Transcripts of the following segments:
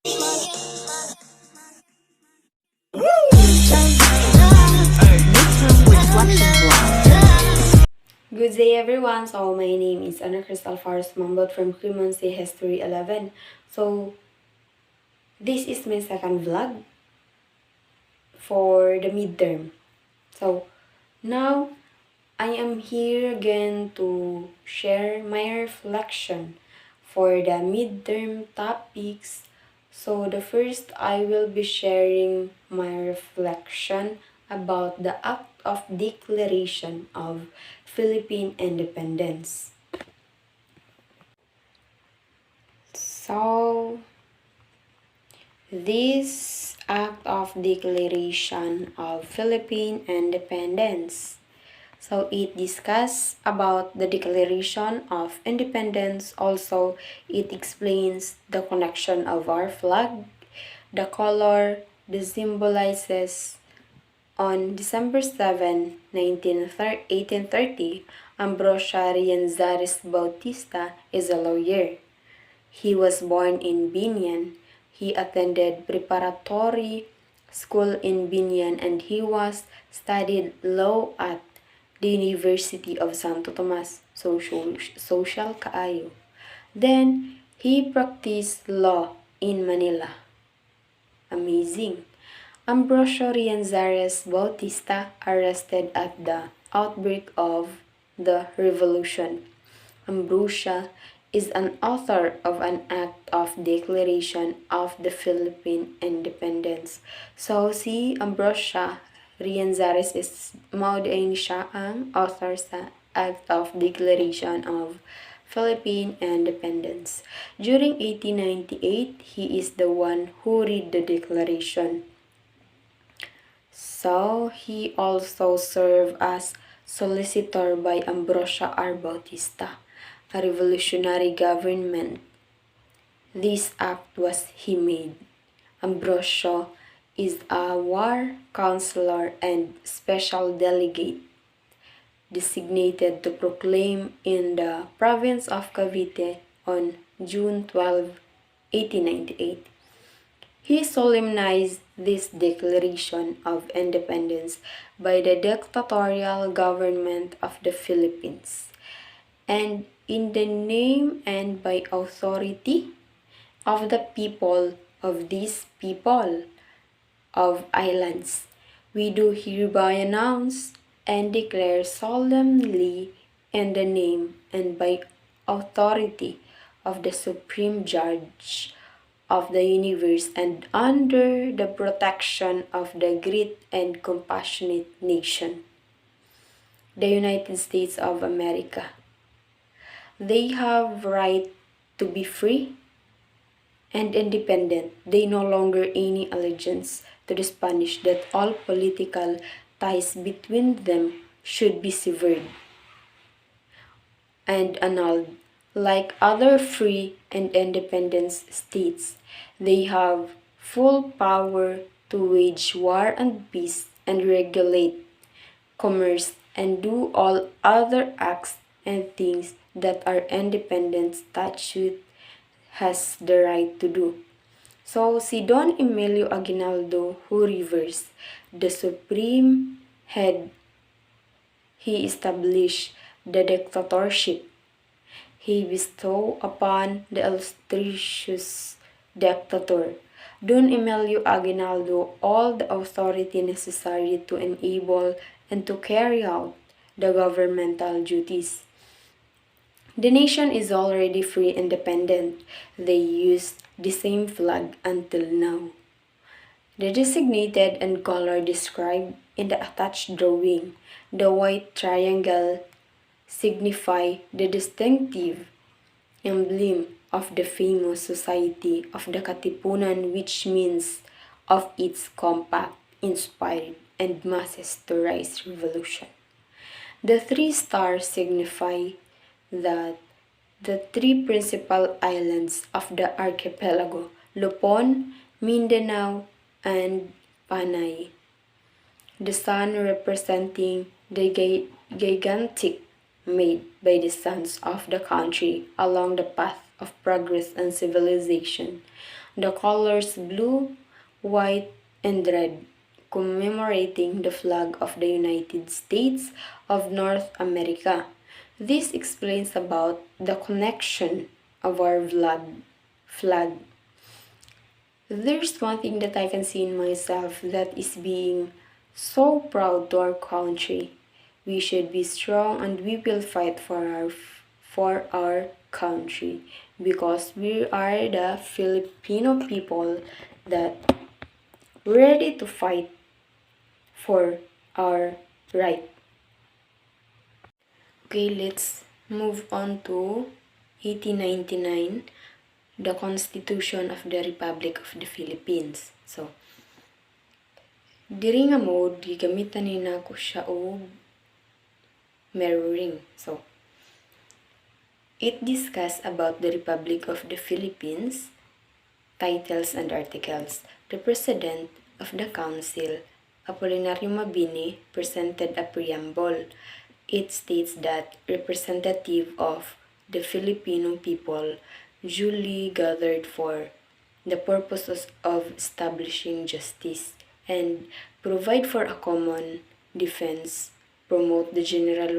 Good day everyone. So my name is Cris Sumambot from Cris History 11. So this is my second vlog for the midterm. So now I am here again to share my reflection for the midterm topics. So the first, I will be sharing my reflection about the Act of Declaration of Philippine Independence. So this Act of Declaration of Philippine Independence. So it discusses about the Declaration of Independence. Also, it explains the connection of our flag, the color that symbolizes on December 7, 1830, Ambrosio Rienzares Bautista is a lawyer. He was born in Binyan. He attended preparatory school in Binyan and he was studied law at the University of Santo Tomas, social kaayo. Then, he practiced law in Manila. Amazing. Ambrosio Rienzares Bautista arrested at the outbreak of the revolution. Ambrosio is an author of an act of declaration of the Philippine independence. So, si Ambrosio Rienzares is maudain siya ang author sa Act of Declaration of Philippine Independence. During 1898, he is the one who read the declaration. So, he also served as solicitor by Ambrosio R. Bautista, a revolutionary government. This act was he made. Ambrosio is a war counselor and special delegate designated to proclaim in the province of Cavite on June 12, 1898. He solemnized this declaration of independence by the dictatorial government of the Philippines, and in the name and by authority of the people of these people of islands, we do hereby announce and declare solemnly in the name and by authority of the Supreme Judge of the universe and under the protection of the great and compassionate nation, the United States of America. They have right to be free and independent. They no longer any allegiance to the Spanish, that all political ties between them should be severed and annulled. Like other free and independent states, they have full power to wage war and peace and regulate commerce and do all other acts and things that our independent statute has the right to do. So, si Don Emilio Aguinaldo, who reversed the supreme head, he established the dictatorship. He bestowed upon the illustrious dictator, Don Emilio Aguinaldo, all the authority necessary to enable and to carry out the governmental duties. The nation is already free and independent. They use the same flag until now. The designated and color described in the attached drawing, the white triangle, signify the distinctive emblem of the famous Society of the Katipunan, which means of its compact, inspired, and masses to rise revolution. The three stars signify that the three principal islands of the archipelago, Lupon, Mindanao, and Panay. The sun representing the gigantic made by the sons of the country along the path of progress and civilization. the colors blue, white, and red, commemorating the flag of the United States of North America. This explains about the connection of our flag. There's one thing that I can see in myself, that is being so proud to our country. We should be strong and we will fight for our country, because we are the Filipino people that ready to fight for our right. Okay, let's move on to 1899, the Constitution of the Republic of the Philippines. So, diri nga mode, gigamitan nina ko siya og mirroring. So, it discuss about the Republic of the Philippines, titles and articles. The President of the Council, Apolinario Mabini, presented a preamble. It states that representative of the Filipino people duly gathered for the purposes of establishing justice and provide for a common defense, promote the general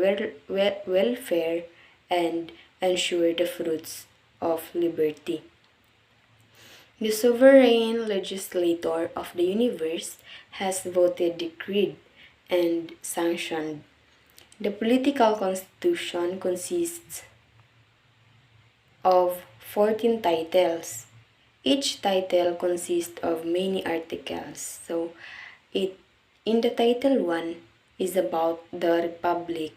welfare, and ensure the fruits of liberty. The sovereign legislator of the universe has voted, decreed, and sanctioned. The political constitution consists of 14 titles. Each title consists of many articles. So, in the title 1 is about the republic.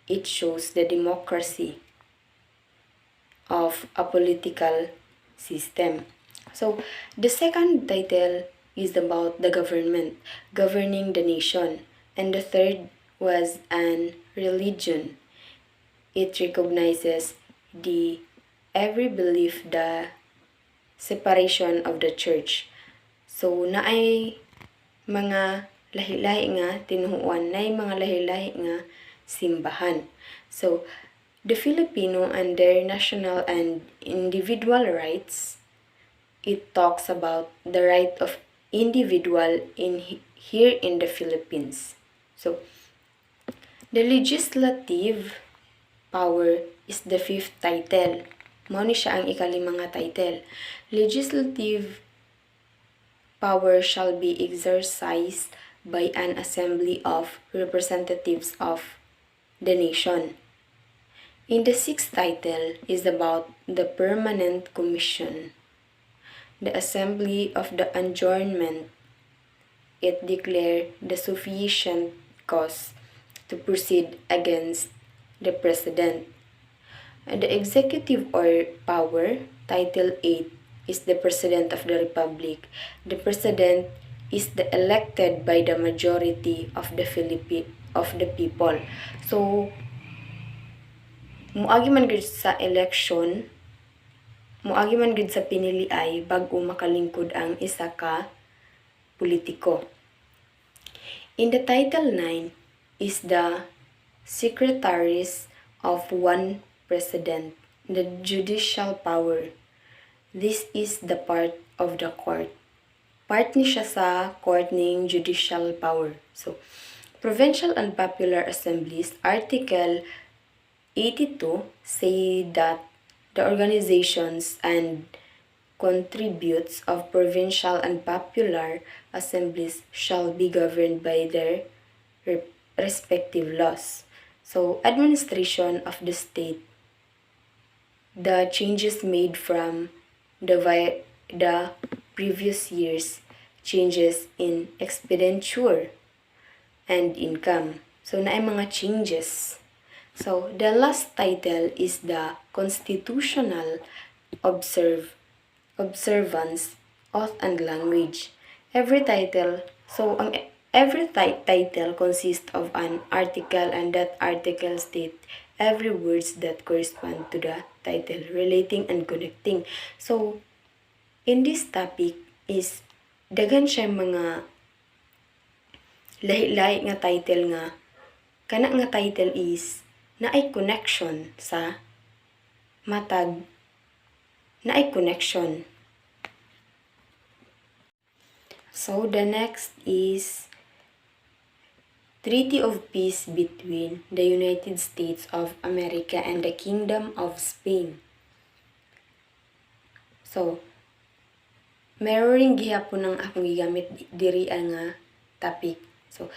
It shows the democracy of a political system. So, the second title is about the government, governing the nation. And the third was an religion. It recognizes the every belief, the separation of the church. So, naay mga lahi-lahi nga tinuhuan, naay mga lahi-lahi nga simbahan. So, the Filipino and their national and individual rights, it talks about the right of individual here in the Philippines. So, the legislative power is the fifth title. Mao ni siya ang ikalimang nga title. Legislative power shall be exercised by an assembly of representatives of the nation. In the sixth title is about the permanent commission. The assembly of the adjournment, it declared the sufficient cause to proceed against the president. And the executive or power, title 8, is the president of the republic. The president is the elected by the majority of the people. So, muagi man gid sa election, muagi man gid sa piniliay bago makalingkod ang isa ka politiko. In the title 9 is the secretaries of one president, the judicial power. This is the part of the court. Part ni siya sa court ning judicial power. So, provincial and popular assemblies, Article 82 say that the organizations and contributes of provincial and popular assemblies shall be governed by their respective laws. So, administration of the state, the changes made from the previous years, changes in expenditure and income. So, naay mga changes. So, the last title is the constitutional observance, oath, and language. Every title consists of an article, and that article states every words that correspond to the title, relating and connecting. So, in this topic is daghan siya mga lahi-lahi nga title nga kana nga title is naay connection sa matag naay connection So the next is Treaty of Peace between the United States of America and the Kingdom of Spain. So, mirroring gihapon ang akong gigamit diri nga topic. So,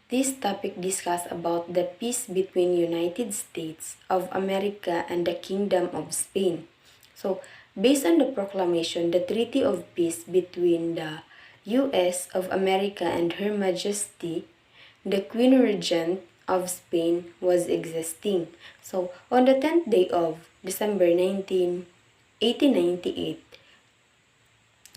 this topic discuss about the peace between United States of America and the Kingdom of Spain. So, based on the proclamation, the Treaty of Peace between the U.S. of America and Her Majesty, the Queen Regent of Spain was existing. So, on the 10th day of December 1898,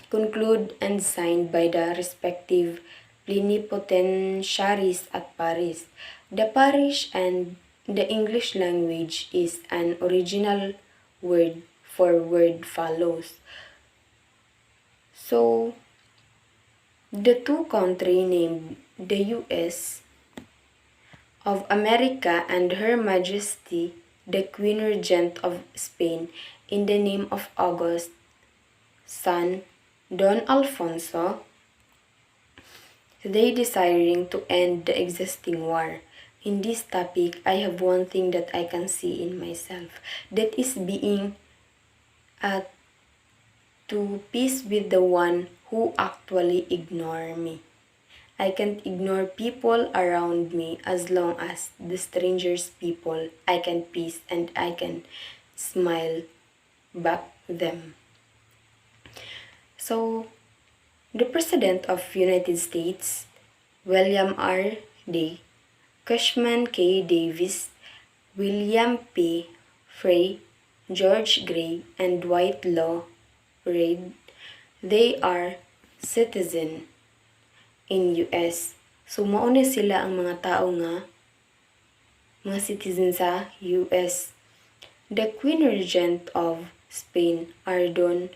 concluded and signed by the respective plenipotentiaries at Paris. The Parish and the English language is an original word for word follows. So, the two countries named the U.S. of America and Her Majesty, the Queen Regent of Spain, in the name of August, son Don Alfonso, they desiring to end the existing war. In this topic, I have one thing that I can see in myself, that is being at to peace with the one who actually ignore me. I can't ignore people around me as long as the strangers people I can peace and I can smile back them. So, the President of United States, William R. D. Cushman K. Davis, William P. Frey, George Gray, and Dwight Law Reid, they are citizen in US. So, mauna sila ang mga tao nga mga citizen sa US. The Queen Regent of Spain are Don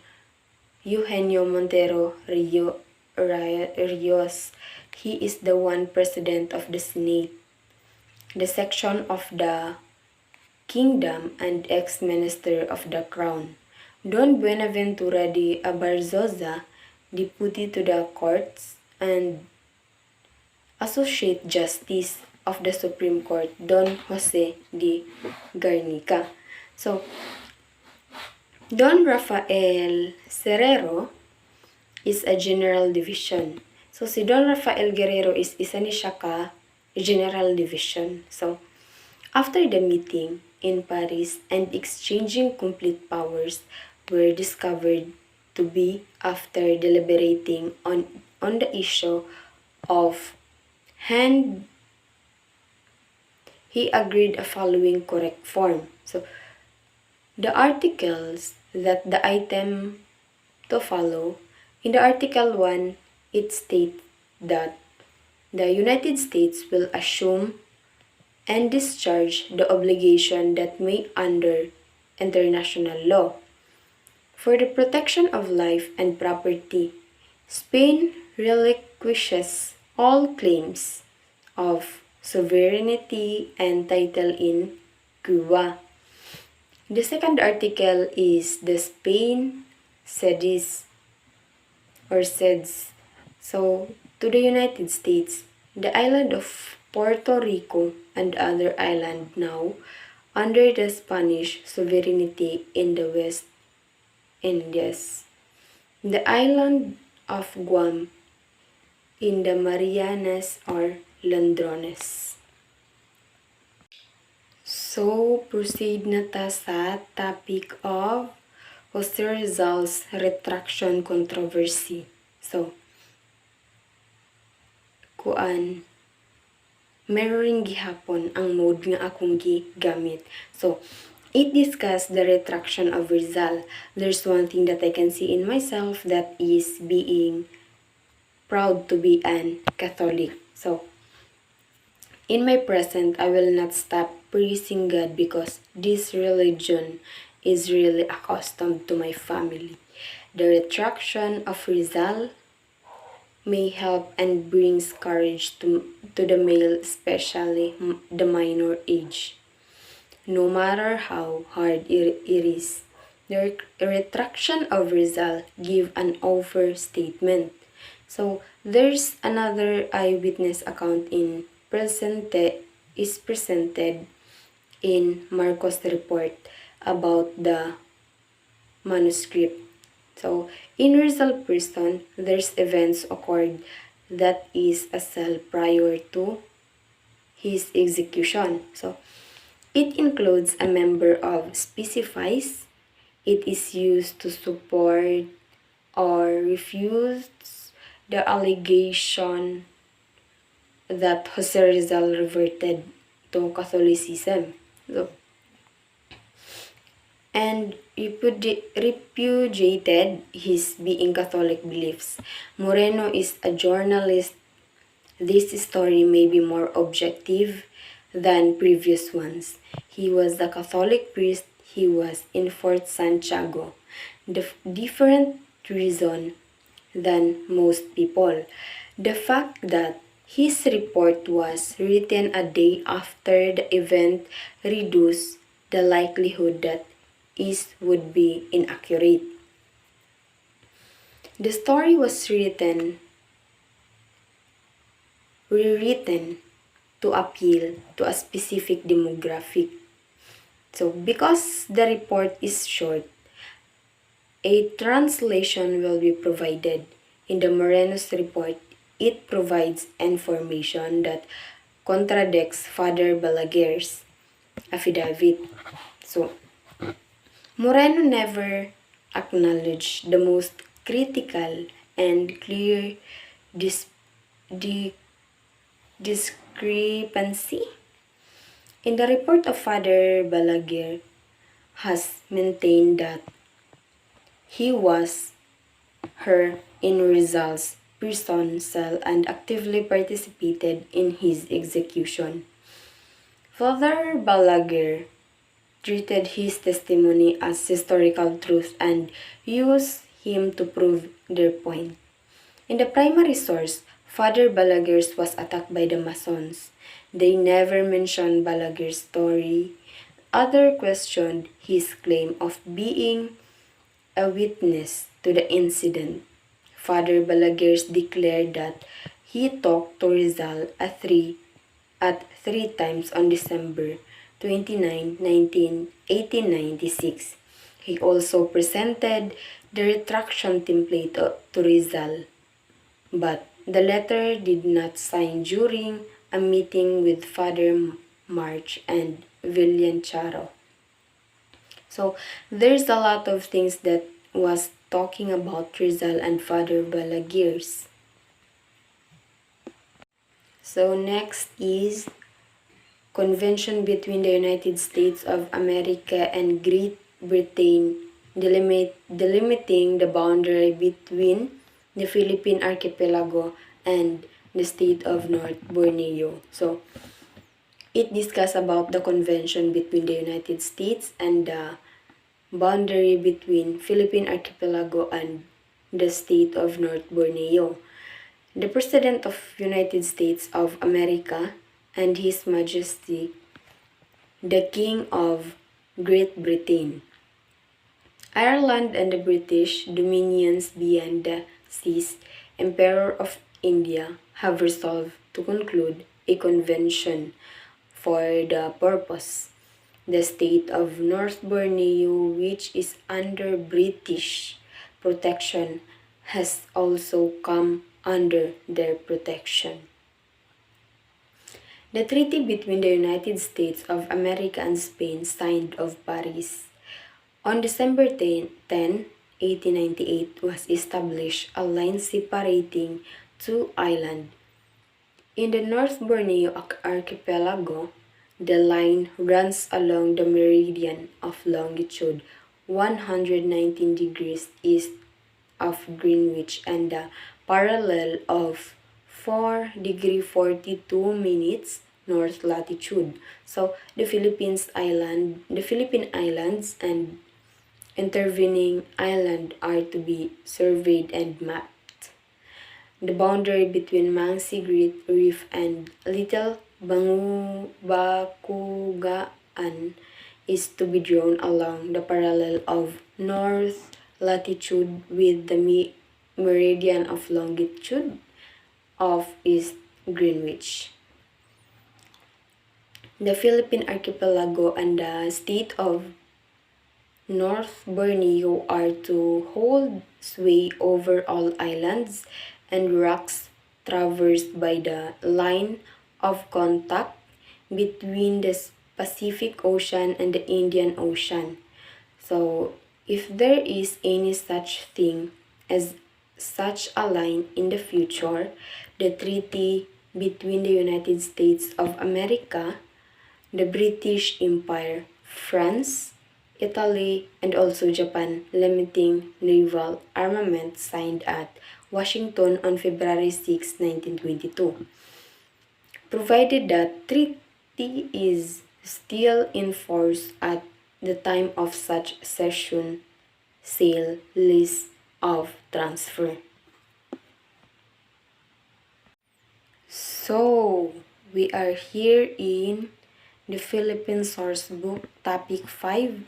Eugenio Montero Rios. He is the one president of the Senate, the section of the Kingdom, and ex-minister of the Crown. Don Buenaventura de Abarzoza, deputy to the courts and Associate Justice of the Supreme Court, Don Jose de Garnica. So, Don Rafael Serrero is a general division. So, si Don Rafael Guerrero is isa ni siya ka general division. So, after the meeting in Paris and exchanging complete powers were discovered to be after deliberating on the issue of hand, he agreed a following correct form. So, the articles that the item to follow, in the Article 1, it states that the United States will assume and discharge the obligation that may under international law for the protection of life and property. Spain relinquishes all claims of sovereignty and title in Cuba. The second article is the Spain cedes so to the United States the island of Puerto Rico and other island now under the Spanish sovereignty in the West Indies, the island of Guam in the Marianas or Landrones. So, proceed na ta sa topic of Jose Rizal's Retraction Controversy. So, mirroring gihapon ang mode nga akong gigamit. So, it discuss the retraction of Rizal. There's one thing that I can see in myself, that is being proud to be an Catholic. So, in my present, I will not stop praising God because this religion is really accustomed to my family. The retraction of Rizal may help and brings courage to the male, especially the minor age. No matter how hard it is, the retraction of Rizal give an overstatement. So there's another eyewitness account presented in Marcos' report about the manuscript. So in Rizal prison, there's events occurred that is a cell prior to his execution. So it includes a member of specifies. It is used to support or refuse the allegation that Jose Rizal reverted to Catholicism. So, and repudiated his being Catholic beliefs. Moreno is a journalist. This story may be more objective than previous ones. He was the Catholic priest. He was in Fort Santiago. The different reason than most people. The fact that his report was written a day after the event reduced the likelihood that it would be inaccurate. The story was rewritten to appeal to a specific demographic. So because the report is short, a translation will be provided. In the Moreno's report, it provides information that contradicts Father Balaguer's affidavit. So, Moreno never acknowledged the most critical and clear discrepancy. In the report of Father Balaguer has maintained that he was her in Rizal's prison cell and actively participated in his execution. Father Balaguer treated his testimony as historical truth and used him to prove their point. In the primary source, Father Balaguer was attacked by the Masons. They never mentioned Balaguer's story. Others questioned his claim of being a witness to the incident. Father Balaguer declared that he talked to Rizal at three times on December 29, 1896. He also presented the retraction template to Rizal, but the letter did not sign during a meeting with Father March and Villancharo. So there's a lot of things that was talking about Rizal and Father Balaguer's. So next is Convention between the United States of America and Great Britain delimiting the boundary between the Philippine archipelago and the state of North Borneo. So it discussed about the convention between the United States and the boundary between Philippine archipelago and the state of North Borneo. The President of United States of America and His Majesty, the King of Great Britain, Ireland and the British dominions beyond the seas, Emperor of India, have resolved to conclude a convention for the purpose. The state of North Borneo, which is under British protection, has also come under their protection. The treaty between the United States of America and Spain, signed of Paris on December 10, 1898, was established a line separating two islands. In the North Borneo archipelago, the line runs along the meridian of longitude 119 degrees east of Greenwich and the parallel of 4 degree 42 minutes north latitude. So the Philippine islands and intervening island are to be surveyed and mapped. The boundary between Mangsi Great Reef and Little Bakugaan is to be drawn along the parallel of north latitude with the meridian of longitude of East Greenwich. The Philippine archipelago and the state of North Borneo are to hold sway over all islands and rocks traversed by the line of contact between the Pacific Ocean and the Indian Ocean. So, if there is any such thing as such a line in the future, the treaty between the United States of America, the British Empire, France, Italy, and also Japan, limiting naval armament, signed at Washington on February 6, 1922. Provided that treaty is still in force at the time of such cession, sale, lease, of transfer. So, we are here in the Philippine Source Book, Topic 5.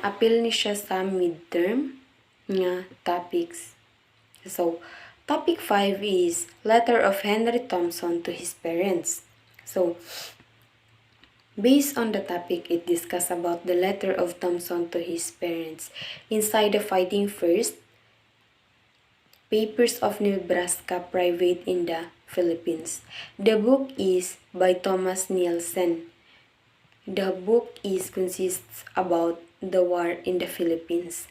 Apil ni siya sa midterm nga topics. So, Topic 5 is Letter of Henry Thompson to his parents. So, based on the topic, it discusses about the letter of Thompson to his parents. Inside the Fighting First, Papers of Nebraska Private in the Philippines. The book is by Thomas Nielsen. The book consists about the war in the Philippines.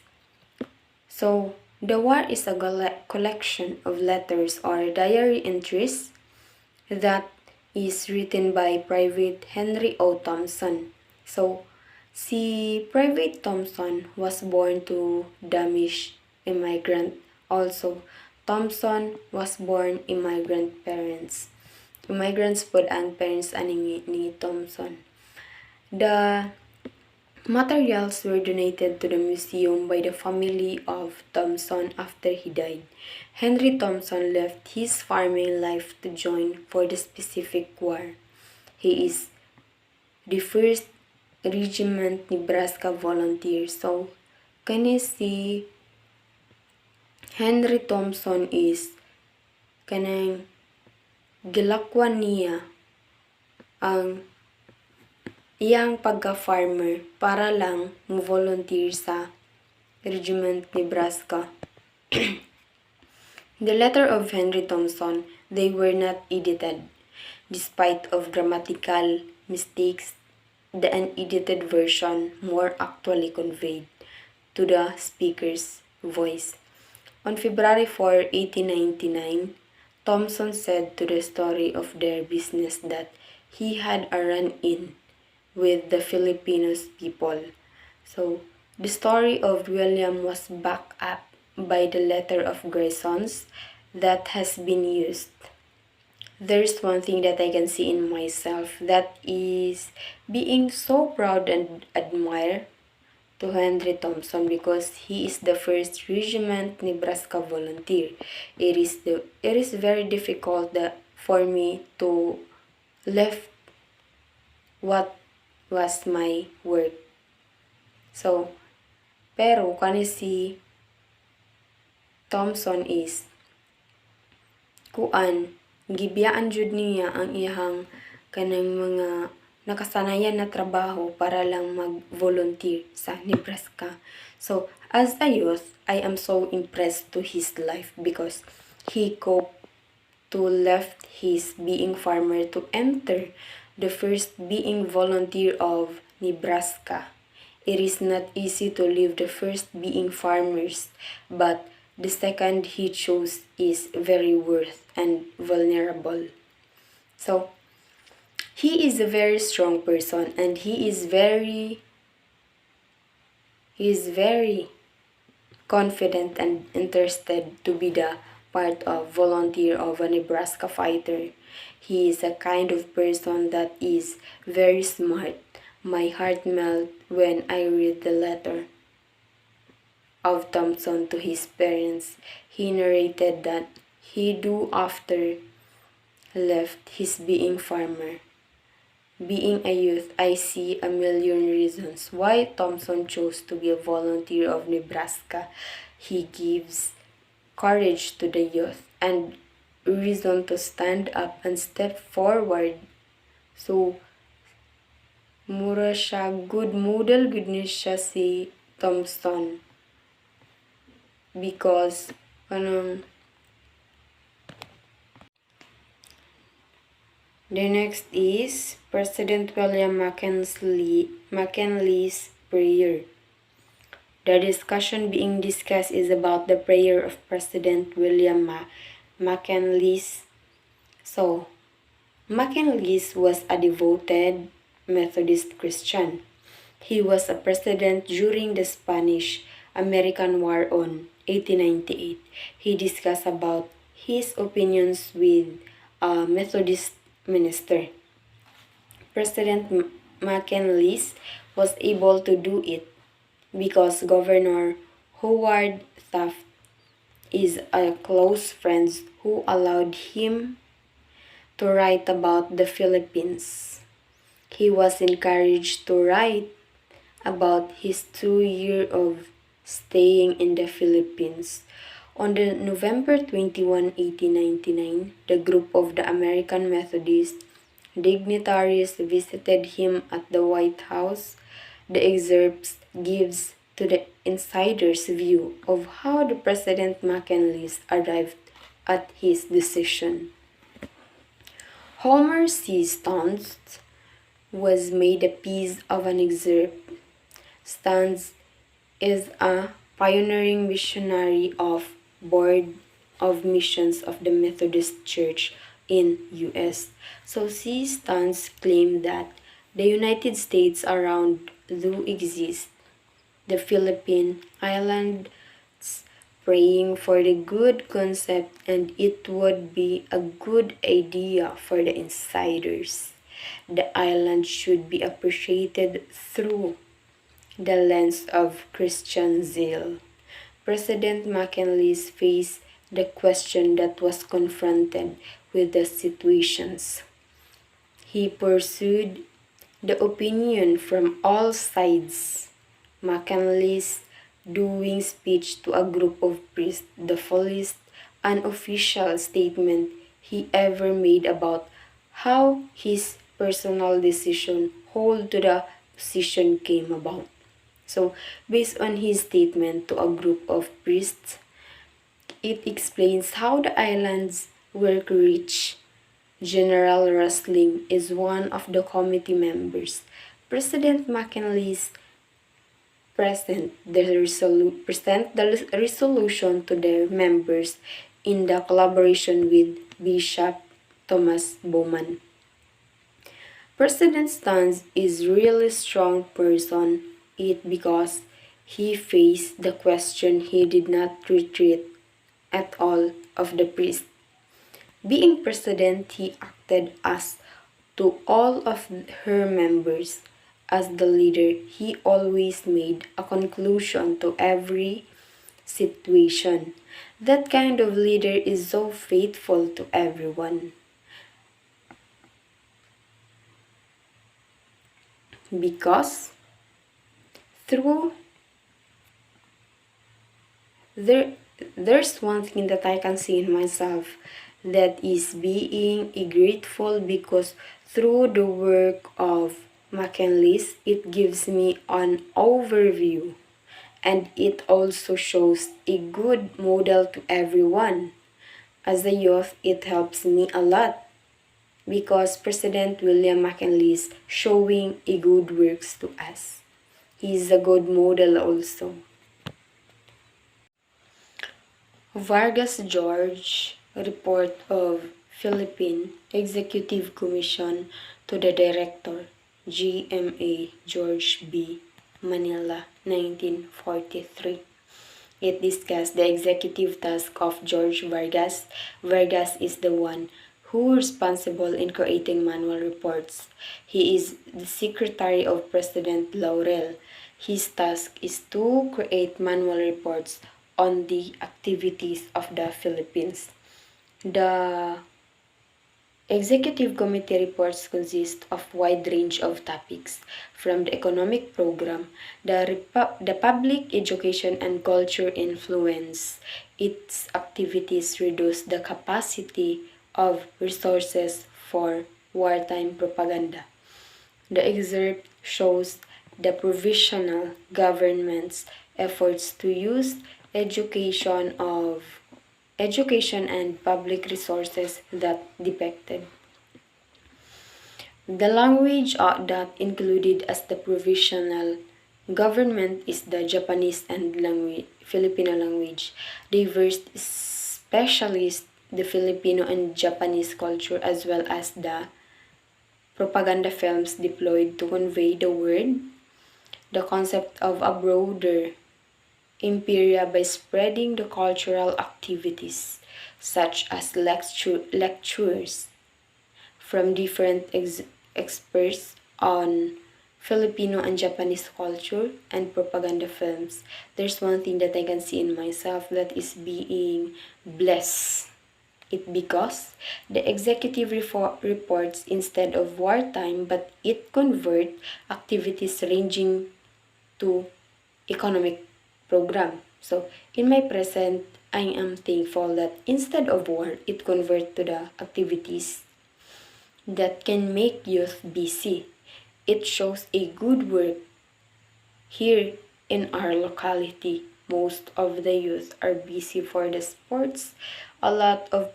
So, the war is a collection of letters or diary entries that is written by Private Henry O. Thompson. So, si Private Thompson was born to Danish immigrant. Also, Thompson was born immigrant parents. Immigrants po ang parents ni Thompson. The materials were donated to the museum by the family of Thompson after he died. Henry Thompson left his farming life to join for the specific war. He is the 1st Regiment Nebraska Volunteer. So, kani si Henry Thompson is kanang gilakwan niya ang iyang pagka-farmer para lang mo-volunteer sa Regiment Nebraska. The letter of Henry Thompson, they were not edited. Despite of grammatical mistakes, the unedited version more actually conveyed to the speaker's voice. On February 4, 1899, Thompson said to the story of their business that he had a run-in with the Filipinos people. So, the story of William was backed up by the letter of Grayson's that has been used. There's one thing that I can see in myself, that is being so proud and admire to Henry Thompson because he is the 1st Regiment Nebraska Volunteer. It is very difficult for me to left what was my work. So, pero kani si Thompson is gibiyaan jud niya ang iyang kanang mga nakasanayan na trabaho para lang mag-volunteer sa Nebraska. So, as a youth, I am so impressed to his life because he coped to left his being farmer to enter the 1st being volunteer of Nebraska. It is not easy to leave the 1st being farmers, but the 2nd he chose is very worth and vulnerable. So, he is a very strong person and he is very confident and interested to be the part of volunteer of a Nebraska fighter. He is a kind of person that is very smart. My heart melts when I read the letter of Thompson to his parents. He narrated that he do after left his being farmer. Being a youth, I see a million reasons why Thompson chose to be a volunteer of Nebraska. He gives courage to the youth and reason to stand up and step forward. So, mura siya good model, good ni siya si Thompson. Because, the next is President William McKinley's prayer. The discussion being discussed is about the prayer of President William McKinley's. So, McKinley was a devoted Methodist Christian. He was a president during the Spanish-American War on 1898. He discussed about his opinions with a Methodist minister. President McKinley was able to do it because Governor Howard Taft is a close friend who allowed him to write about the Philippines. He was encouraged to write about his 2 years of staying in the Philippines. On the November 21, 1899, the group of the American Methodist dignitaries visited him at the White House. The excerpt gives to the insider's view of how the President McKinley arrived at his decision. Homer C. Stans was made a piece of an excerpt. Stans is a pioneering missionary of Board of Missions of the Methodist Church in U.S. So C. Stans claimed that the United States around do exist. The Philippine Islands praying for the good concept, and it would be a good idea for the insiders. The island should be appreciated through the lens of Christian zeal. President McKinley faced the question that was confronted with the situations. He pursued the opinion from all sides. McKinley's doing speech to a group of priests, the fullest unofficial statement he ever made about how his personal decision hold to the position came about. So, based on his statement to a group of priests, it explains how the islands were reached. General Rusling is one of the committee members. President McKinley's present the resolution to their members in the collaboration with Bishop Thomas Bowman. President Stans is really strong person because he faced the question. He did not retreat at all of the priest. Being president, he acted as to all of her members. As the leader, he always made a conclusion to every situation. That kind of leader is so faithful to everyone. Because there's one thing that I can see in myself, that is being grateful, because through the work of McKinley's, it gives me an overview, and it also shows a good model to everyone. As a youth, it helps me a lot because President William McKinley is showing a good works to us. He is a good model also. Vargas George report of Philippine Executive Commission to the Director, GMA George B. Manila, 1943. It discussed the executive task of George Vargas. Vargas is the one who is responsible in creating manual reports. He is the secretary of President Laurel. His task is to create manual reports on the activities of the Philippines. The Executive Committee reports consist of a wide range of topics, from the economic program, the public education and culture influence. Its activities reduce the capacity of resources for wartime propaganda. The excerpt shows the provisional government's efforts to use education and public resources that depicted. The language that included as the provisional government is the Japanese and Filipino language. Diverse specialists the Filipino and Japanese culture as well as the propaganda films deployed to convey the concept of a broader imperia by spreading the cultural activities such as lectures from different experts on Filipino and Japanese culture and propaganda films. There's one thing that I can see in myself, that is being blessed. It because the executive reports instead of wartime, but it convert activities ranging to economic program. So in my present, I am thankful that instead of war, it convert to the activities that can make youth busy. It shows a good work here in our locality. Most of the youth are busy for the sports. A lot of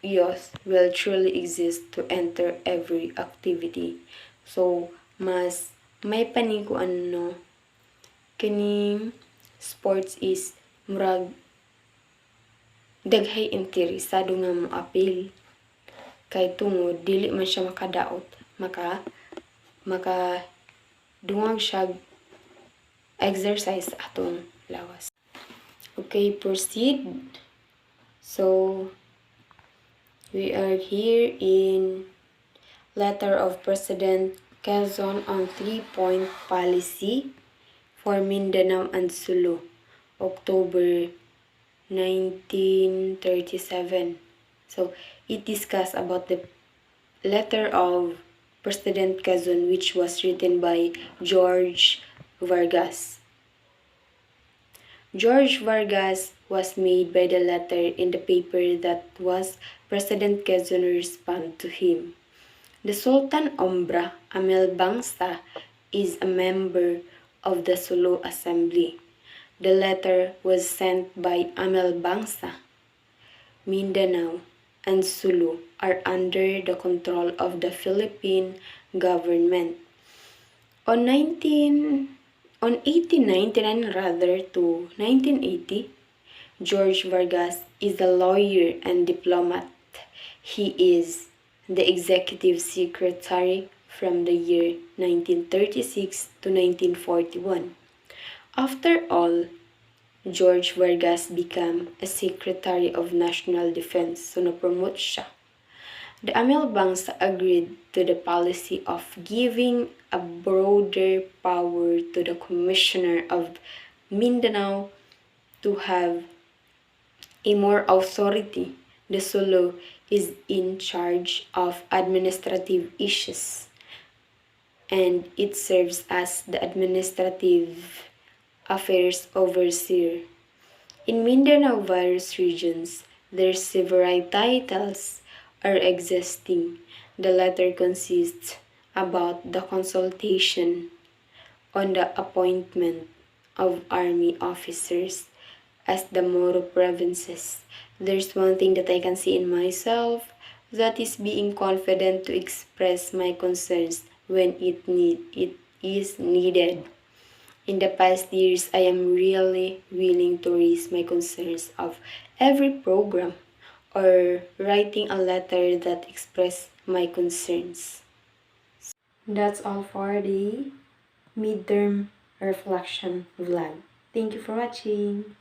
youth will truly exist to enter every activity. So, mas may panikuan no, kining sports is murag daghay interesado nga mo apil. Kay tungod dili man siya makadaot, maka dungag siya exercise atong lawas. Okay, proceed. So we are here in letter of President Quezon on 3-point policy for Mindanao and Sulu, October 1937. So it discussed about the letter of President Quezon, which was written by George Vargas. George Vargas was made by the letter in the paper that was President Quezon respond to him. The Sultan Ombra Amel Bangsa is a member of the Sulu Assembly. The letter was sent by Amel Bangsa. Mindanao and Sulu are under the control of the Philippine government. On 1899 to 1980, George Vargas is a lawyer and diplomat. He is the executive secretary from the year 1936 to 1941. After all, George Vargas became a Secretary of National Defense, so na-promote siya. The Amel Bangsa agreed to the policy of giving a broader power to the Commissioner of Mindanao to have a more authority. The Sulu is in charge of administrative issues, and it serves as the administrative affairs overseer. In Mindanao various regions, their several titles are existing. The letter consists about the consultation on the appointment of army officers as the Moro provinces. There's one thing that I can see in myself, that is being confident to express my concerns when it is needed. In the past years, I am really willing to raise my concerns of every program or writing a letter that express my concerns. That's all for the midterm reflection vlog. Thank you for watching.